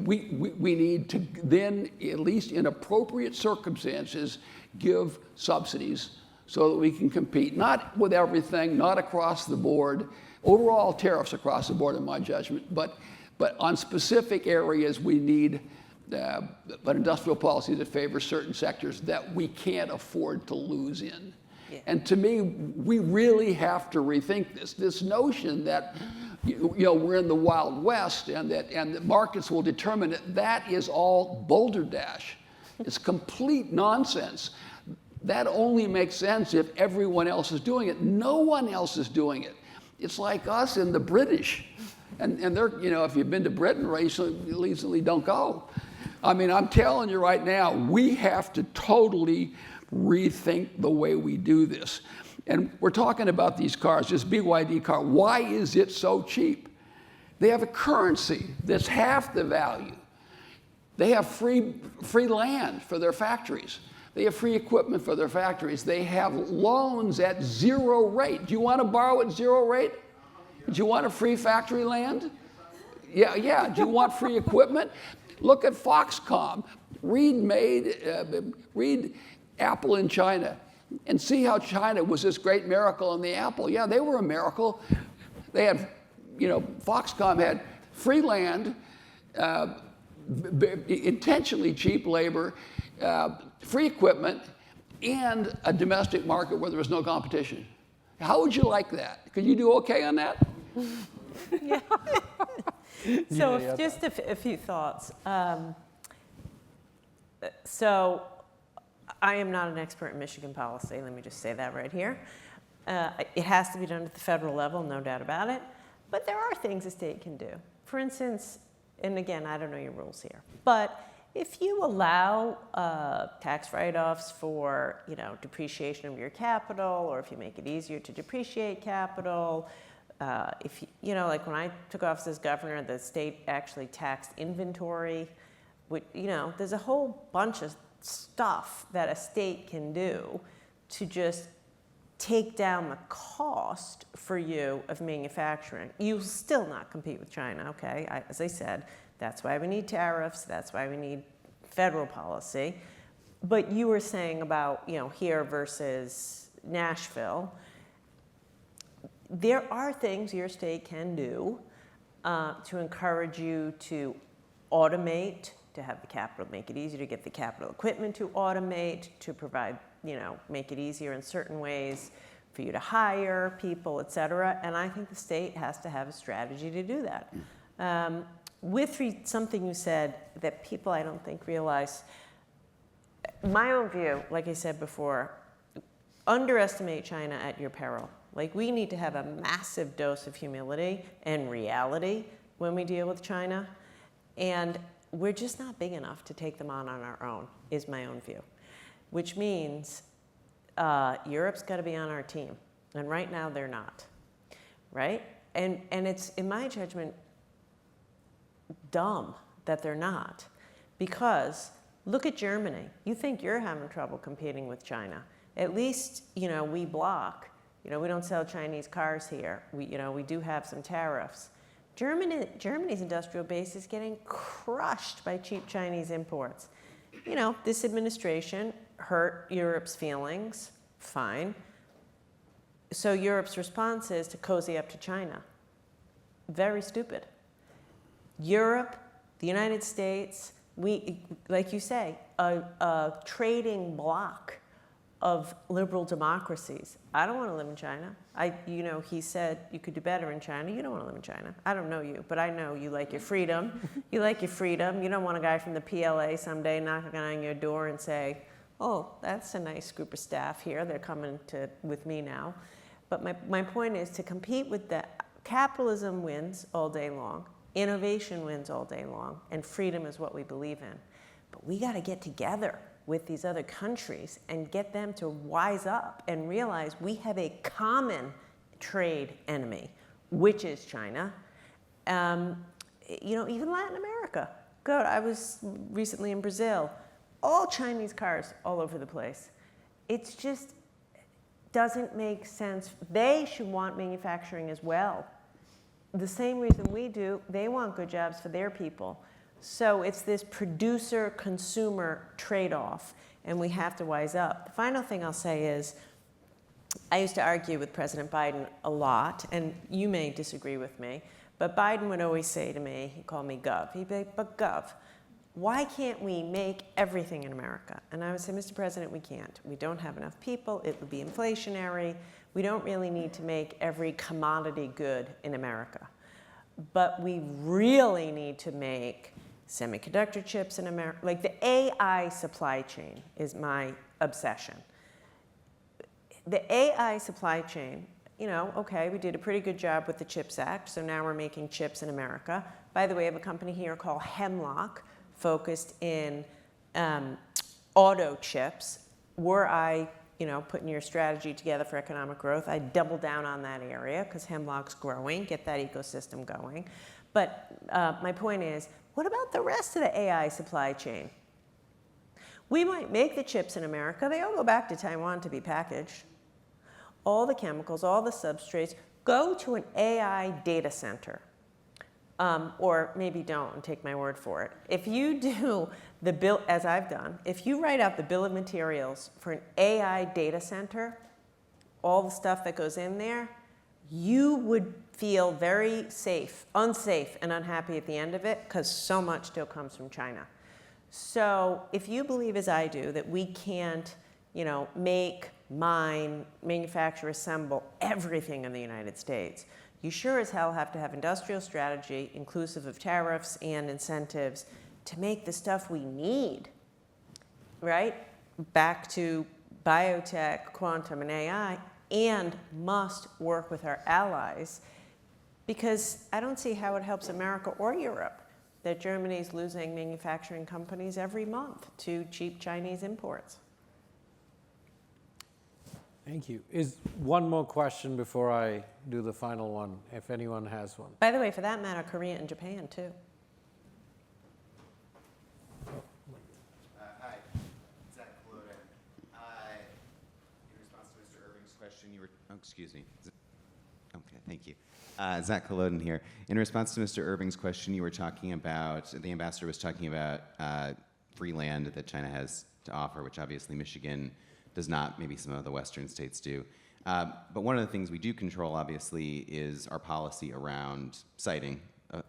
to then, at least in appropriate circumstances, give subsidies so that we can compete, not with everything, not across the board, overall tariffs across the board in my judgment, but on specific areas we need an industrial policy that favors certain sectors that we can't afford to lose in. Yeah. And to me, we really have to rethink this notion that we're in the Wild West and the markets will determine it. That is all balderdash. It's complete nonsense. That only makes sense if everyone else is doing it. No one else is doing it. It's like us and the British. And they're, if you've been to Britain recently, don't go. I mean, I'm telling you right now, we have to totally rethink the way we do this. And we're talking about these cars, this BYD car. Why is it so cheap? They have a currency that's half the value. They have free land for their factories. They have free equipment for their factories. They have loans at 0 rate. Do you want to borrow at 0 rate? Do you want a free factory land? Yeah. Do you want free equipment? Look at Foxconn. Read Apple in China and see how China was this great miracle in the Apple. Yeah, they were a miracle. They had, Foxconn had free land, intentionally cheap labor, free equipment, and a domestic market where there was no competition. How would you like that? Could you do okay on that? Yeah. So just a few thoughts. So I am not an expert in Michigan policy. Let me just say that right here. It has to be done at the federal level, no doubt about it. But there are things a state can do. For instance, and again, I don't know your rules here, but if you allow tax write-offs for depreciation of your capital, or if you make it easier to depreciate capital, if like when I took office as governor, the state actually taxed inventory. There's a whole bunch of stuff that a state can do to just take down the cost for you of manufacturing. You'll still not compete with China, okay? As I said, that's why we need tariffs. That's why we need federal policy. But you were saying about, here versus Nashville. There are things your state can do to encourage you to automate, to have the capital, make it easier to get the capital equipment to automate, to provide, make it easier in certain ways for you to hire people, et cetera. And I think the state has to have a strategy to do that. With something you said that people I don't think realize, my own view, like I said before, underestimate China at your peril. Like, we need to have a massive dose of humility and reality when we deal with China. And we're just not big enough to take them on our own, is my own view. Which means Europe's got to be on our team. And right now, they're not. Right? And it's, in my judgment, dumb that they're not. Because look at Germany. You think you're having trouble competing with China. At least, we block. We don't sell Chinese cars here. We do have some tariffs. Germany's industrial base is getting crushed by cheap Chinese imports. This administration hurt Europe's feelings, fine. So Europe's response is to cozy up to China. Very stupid. Europe, the United States, we, like you say, a trading bloc of liberal democracies. I don't want to live in China. He said you could do better in China. You don't want to live in China. I don't know you, but I know you like your freedom. You like your freedom. You don't want a guy from the PLA someday knocking on your door and say, oh, that's a nice group of staff here. They're coming with me now. But my point is to compete with that. Capitalism wins all day long. Innovation wins all day long. And freedom is what we believe in. But we got to get together with these other countries and get them to wise up and realize we have a common trade enemy, which is China. Even Latin America. Good. I was recently in Brazil. All Chinese cars all over the place. It's just doesn't make sense. They should want manufacturing as well. The same reason we do, they want good jobs for their people. So it's this producer-consumer trade-off, and we have to wise up. The final thing I'll say is, I used to argue with President Biden a lot, and you may disagree with me, but Biden would always say to me, he'd call me Gov, he'd be like, but Gov, why can't we make everything in America? And I would say, Mr. President, we can't. We don't have enough people, it would be inflationary, we don't really need to make every commodity good in America. But we really need to make semiconductor chips in America. Like the AI supply chain is my obsession. The AI supply chain, okay, we did a pretty good job with the CHIPS Act, so now we're making chips in America. By the way, I have a company here called Hemlock, focused in auto chips. Were I, putting your strategy together for economic growth, I'd double down on that area because Hemlock's growing, get that ecosystem going. But my point is, what about the rest of the AI supply chain? We might make the chips in America. They all go back to Taiwan to be packaged. All the chemicals, all the substrates, go to an AI data center. Or maybe don't and take my word for it. If you do the bill, as I've done, if you write out the bill of materials for an AI data center, all the stuff that goes in there, you would feel very unsafe and unhappy at the end of it because so much still comes from China. So if you believe, as I do, that we can't, make, mine, manufacture, assemble everything in the United States, you sure as hell have to have industrial strategy, inclusive of tariffs and incentives, to make the stuff we need, right? Back to biotech, quantum, and AI, and must work with our allies, because I don't see how it helps America or Europe that Germany's losing manufacturing companies every month to cheap Chinese imports. Thank you. Is one more question before I do the final one, if anyone has one. By the way, for that matter, Korea and Japan, too. Hi, Zach Loden. In response to Mr. Irving's question, you were, excuse me. Okay, thank you. Zach Loden here. In response to Mr. Irving's question, you were talking about, the ambassador was talking about free land that China has to offer, which obviously Michigan does not, maybe some of the Western states do. But one of the things we do control, obviously, is our policy around siting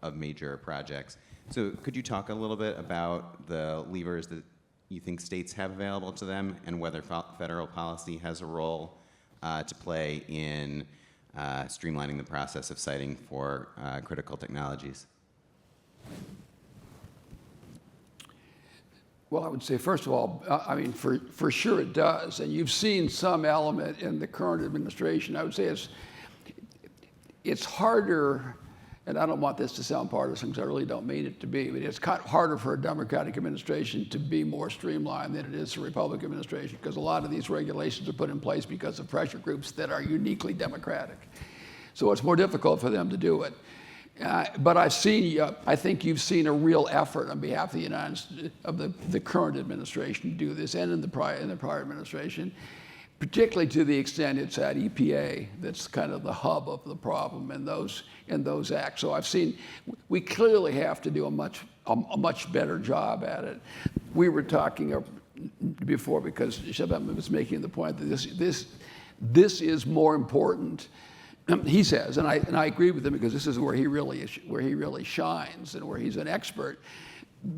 of major projects. So could you talk a little bit about the levers that you think states have available to them and whether federal policy has a role to play in streamlining the process of siting for critical technologies? Well, I would say, first of all, for sure it does. And you've seen some element in the current administration. I would say it's harder, and I don't want this to sound partisan because I really don't mean it to be, but it's kind of harder for a Democratic administration to be more streamlined than it is for a Republican administration, because a lot of these regulations are put in place because of pressure groups that are uniquely Democratic. So it's more difficult for them to do it. But I think you've seen a real effort on behalf of the current administration to do this, and in the prior administration. particularly to the extent it's at EPA, that's kind of the hub of the problem in those acts. So I've seen, we clearly have to do a much better job at it. We were talking before, because Shubham was making the point that this is more important, he says, and I agree with him, because this is where he really shines and where he's an expert.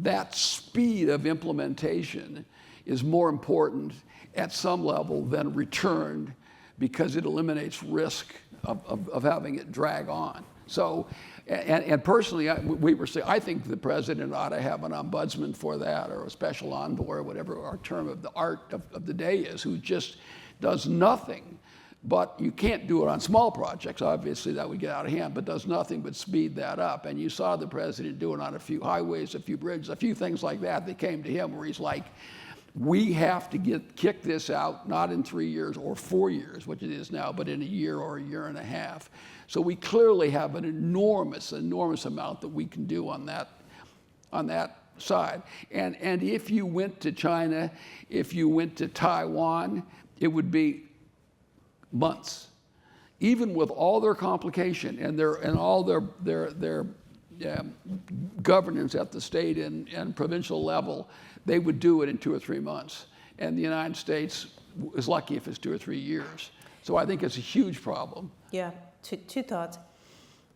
That speed of implementation is more important at some level than returned, because it eliminates risk of having it drag on. So, and personally, we were saying, I think the president ought to have an ombudsman for that, or a special envoy, or whatever our term of the art of the day is, who just does nothing. But you can't do it on small projects, obviously, that would get out of hand, but does nothing but speed that up. And you saw the president do it on a few highways, a few bridges, a few things like that came to him, where he's like, we have to kick this out, not in 3 years or 4 years, which it is now, but in a year or a year and a half. So we clearly have an enormous amount that we can do on that side. And if you went to China, if you went to Taiwan, it would be months, even with all their complication and all their governance at the state and provincial level. They would do it in 2 or 3 months. And the United States is lucky if it's 2 or 3 years. So I think it's a huge problem. Yeah, two thoughts.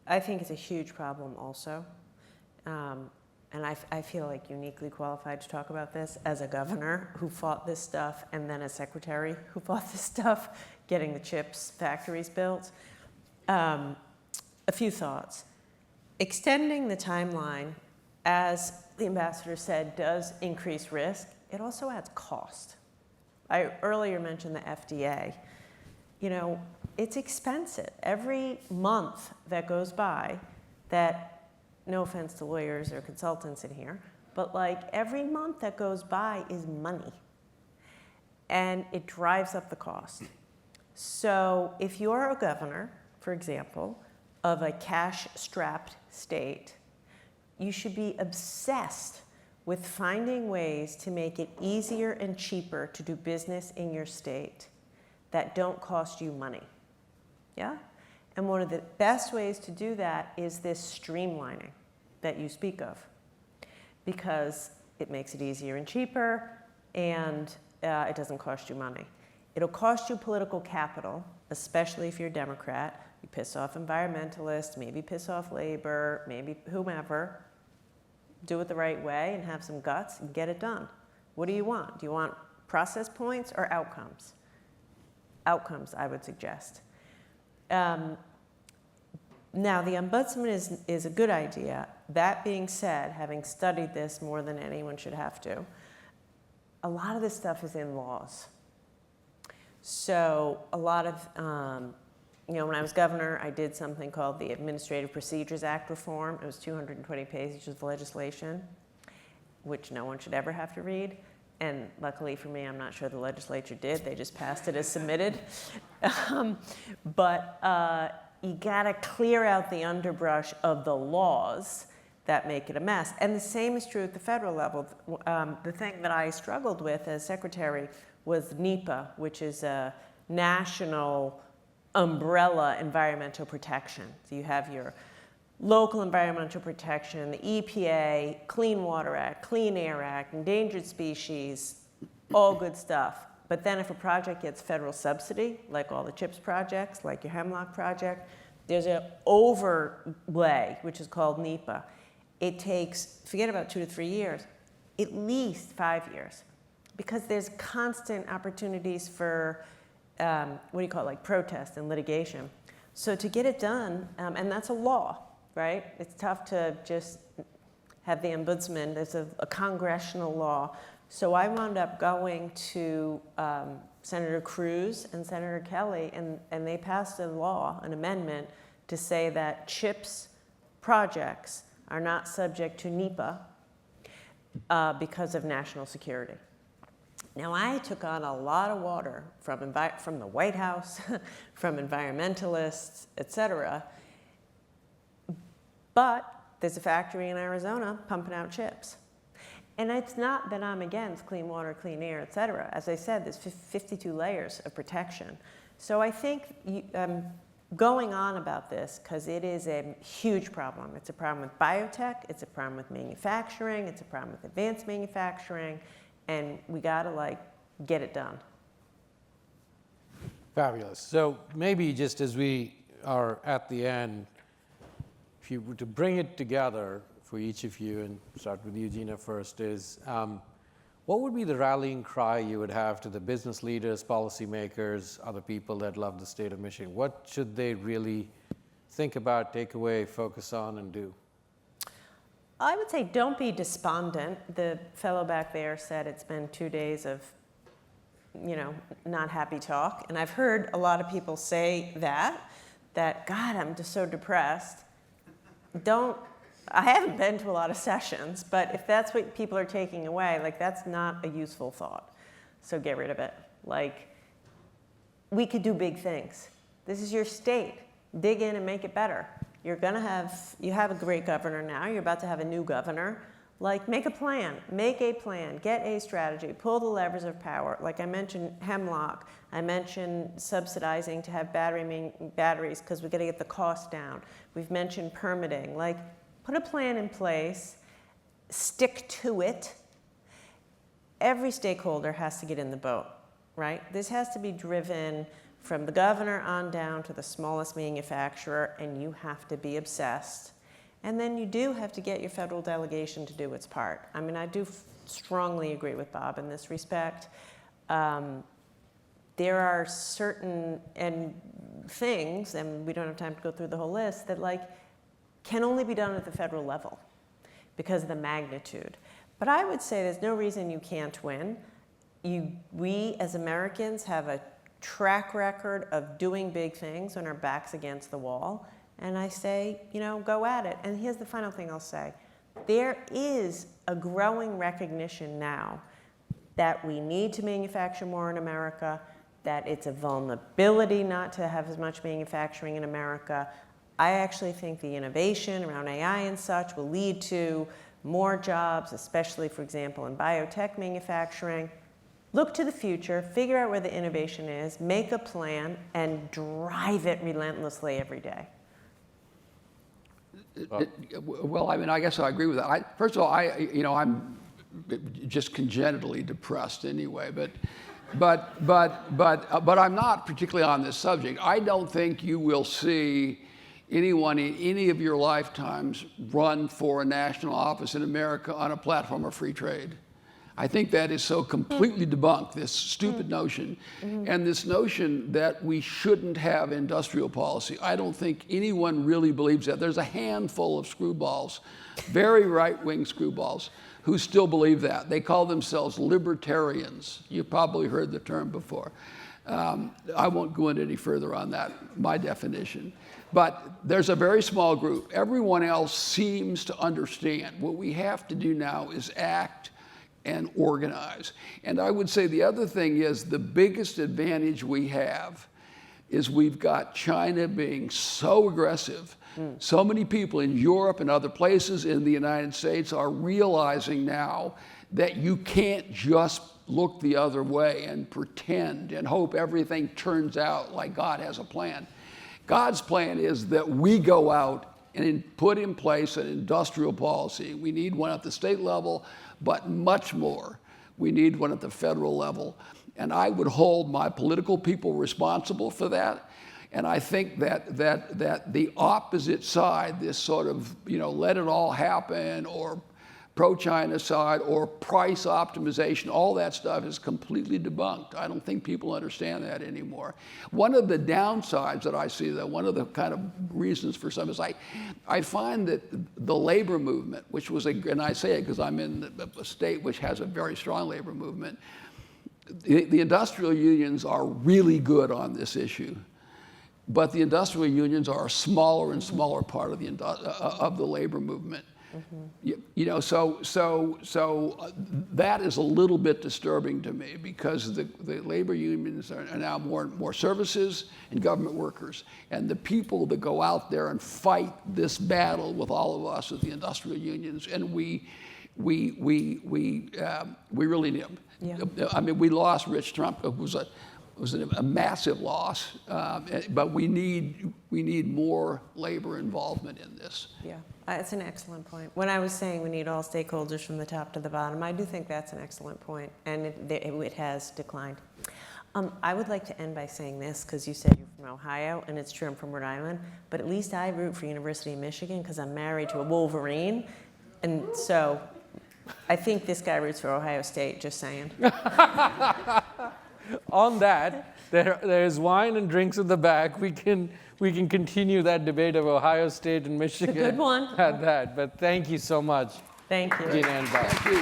I think it's a huge problem also. And I feel like uniquely qualified to talk about this as a governor who fought this stuff, and then a secretary who fought this stuff, getting the chips factories built. A few thoughts. Extending the timeline, as the ambassador said, does increase risk. It also adds cost. I earlier mentioned the FDA. You know, it's expensive. Every month that goes by that, no offense to lawyers or consultants in here, but like every month that goes by is money. And it drives up the cost. So if you're a governor, for example, of a cash-strapped state, you should be obsessed with finding ways to make it easier and cheaper to do business in your state that don't cost you money. Yeah? And one of the best ways to do that is this streamlining that you speak of, because it makes it easier and cheaper, and it doesn't cost you money. It'll cost you political capital, especially if you're a Democrat. You piss off environmentalists, maybe piss off labor, maybe whomever. Do it the right way and have some guts and get it done. What do you want? Do you want process points or outcomes? Outcomes, I would suggest. Now, the ombudsman is a good idea. That being said, having studied this more than anyone should have to, a lot of this stuff is in laws. So a lot of, when I was governor, I did something called the Administrative Procedures Act reform. It was 220 pages of legislation, which no one should ever have to read. And luckily for me, I'm not sure the legislature did. They just passed it as submitted. But you gotta clear out the underbrush of the laws that make it a mess. And the same is true at the federal level. The thing that I struggled with as secretary was NEPA, which is a national umbrella environmental protection. So you have your local environmental protection, the EPA, Clean Water Act, Clean Air Act, Endangered Species, all good stuff. But then if a project gets federal subsidy, like all the CHIPS projects, like your Hemlock project, there's an overlay, which is called NEPA. It takes, forget about 2 to 3 years, at least 5 years, because there's constant opportunities for, like protest and litigation. So to get it done, and that's a law, right? It's tough to just have the ombudsman. There's a congressional law. So I wound up going to Senator Cruz and Senator Kelly, and they passed a law, an amendment, to say that CHIPS projects are not subject to NEPA because of national security. Now, I took on a lot of water from the White House, from environmentalists, et cetera. But there's a factory in Arizona pumping out chips. And it's not that I'm against clean water, clean air, et cetera. As I said, there's 52 layers of protection. So I think going on about this, because it is a huge problem. It's a problem with biotech, it's a problem with manufacturing, it's a problem with advanced manufacturing, and we gotta like get it done. Fabulous. So maybe just as we are at the end, if you were to bring it together for each of you, and start with you, Gina, first, is what would be the rallying cry you would have to the business leaders, policymakers, other people that love the state of Michigan? What should they really think about, take away, focus on, and do? I would say don't be despondent. The fellow back there said it's been 2 days of, not happy talk. And I've heard a lot of people say that God, I'm just so depressed. I haven't been to a lot of sessions, but if that's what people are taking away, like that's not a useful thought. So get rid of it. Like, we could do big things. This is your state. Dig in and make it better. You have a great governor now. You're about to have a new governor. Like, make a plan, get a strategy, pull the levers of power. Like I mentioned Hemlock, I mentioned subsidizing to have batteries because we got to get the cost down. We've mentioned permitting. Like, put a plan in place, stick to it. Every stakeholder has to get in the boat, right? This has to be driven from the governor on down to the smallest manufacturer, and you have to be obsessed. And then you do have to get your federal delegation to do its part. I mean, I do strongly agree with Bob in this respect. There are certain things, and we don't have time to go through the whole list, that can only be done at the federal level because of the magnitude. But I would say there's no reason you can't win. We as Americans have a track record of doing big things when our back's against the wall. And I say, go at it. And here's the final thing I'll say. There is a growing recognition now that we need to manufacture more in America, that it's a vulnerability not to have as much manufacturing in America. I actually think the innovation around AI and such will lead to more jobs, especially, for example, in biotech manufacturing. Look to the future, figure out where the innovation is, make a plan, and drive it relentlessly every day. Well, I mean, I guess I agree with that. First of all, I'm just congenitally depressed anyway. But I'm not particularly on this subject. I don't think you will see anyone in any of your lifetimes run for a national office in America on a platform of free trade. I think that is so completely debunked, this stupid notion. And this notion that we shouldn't have industrial policy. I don't think anyone really believes that. There's a handful of screwballs, very right-wing screwballs, who still believe that. They call themselves libertarians. You've probably heard the term before. I won't go into any further on that, my definition. But there's a very small group. Everyone else seems to understand. What we have to do now is act and organize. And I would say the other thing is the biggest advantage we have is we've got China being so aggressive. So many people in Europe and other places in the United States are realizing now that you can't just look the other way and pretend and hope everything turns out like God has a plan. God's plan is that we go out and put in place an industrial policy. We need one at the state level, but much more, we need one at the federal level. And I would hold my political people responsible for that. And I think that the opposite side, this sort of, let it all happen, or pro-China side, or price optimization, all that stuff is completely debunked. I don't think people understand that anymore. One of the downsides that I see, one of the kind of reasons for some is I find that the labor movement, which was, and I say it because I'm in a state which has a very strong labor movement, the industrial unions are really good on this issue. But the industrial unions are a smaller and smaller part of the labor movement. That is a little bit disturbing to me because the labor unions are now more services and government workers, and the people that go out there and fight this battle with all of us as the industrial unions, and we really need them. Yeah. I mean, we lost Rich Trump. It was a massive loss, but we need more labor involvement in this. Yeah, it's an excellent point. When I was saying we need all stakeholders from the top to the bottom, I do think that's an excellent point, and it has declined. I would like to end by saying this, because you said you're from Ohio, and it's true, I'm from Rhode Island, but at least I root for University of Michigan because I'm married to a Wolverine, and so I think this guy roots for Ohio State, just saying. On that, there's wine and drinks in the back. We can continue that debate of Ohio State and Michigan. Good one. At that, but thank you so much, Thank you. Gina and Bob. Thank you.